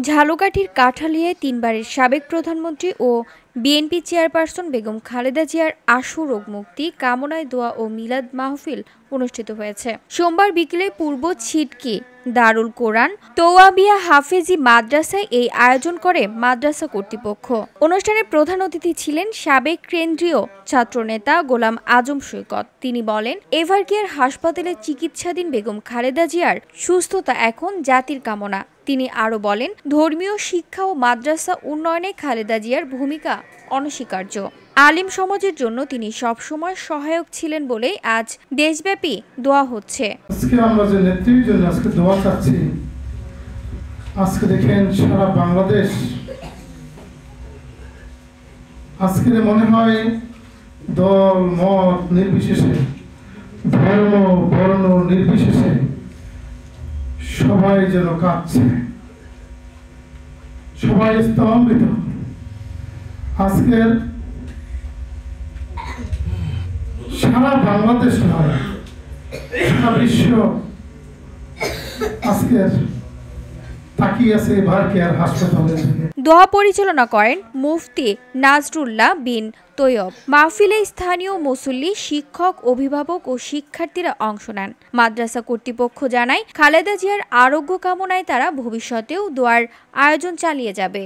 ঝালকাঠির কাঠালিয়ায় তিনবারের সাবেক প্রধানমন্ত্রী ও বিএনপি চেয়ারপারসন বেগম খালেদা জিয়ার আশু রোগ মুক্তি কামনায় দোয়া ও মিলাদ মাহফিল অনুষ্ঠিত হয়েছে। সোমবার বিকেলে পূর্ব ছিটকি দারুল কোরআন তওয়াবিয়া হাফেজি মাদ্রাসায় এই আয়োজন করে মাদ্রাসা কর্তৃপক্ষ। অনুষ্ঠানে প্রধান অতিথি ছিলেন সাবেক কেন্দ্রীয় ছাত্রনেতা গোলাম আজম সৈকত। তিনি বলেন, এভারকেয়ার হাসপাতালে চিকিৎসাধীন বেগম খালেদা জিয়ার সুস্থতা এখন জাতির কামনা। তিনি আরও বলেন, ধর্মীয় শিক্ষা ও মাদ্রাসা উন্নয়নে খালেদা জিয়ার ভূমিকা অনস্বীকার্য। আলিম সমাজের জন্য তিনি সবসময় সহায়ক ছিলেন বলেই আজ দেশব্যাপী দোয়া হচ্ছে। আজকে আমরা যে নেত্রীর জন্য আজকে দোয়া চাচ্ছি, আজকে দেখেন সারা বাংলাদেশ আজকে মনে হয় দল মত নির্বিশেষে, ধর্ম বর্ণ নির্বিশেষে সবাই যেন কাঁদছে, সবাই স্তম্ভিত। আজকের সারা বাংলাদেশ নয়, সারা বিশ্ব আজকের তাকিয়ে আছে এভারকেয়ার হাসপাতালে। দোয়া পরিচালনা করেন মুফতি নাজরুল্লাহ বিন তৈয়ব। মাহফিলে স্থানীয় মুসল্লি, শিক্ষক, অভিভাবক ও শিক্ষার্থীরা অংশ নেন। মাদ্রাসা কর্তৃপক্ষ জানায়, খালেদা জিয়ার আরোগ্য কামনায় তারা ভবিষ্যতেও দোয়ার আয়োজন চালিয়ে যাবে।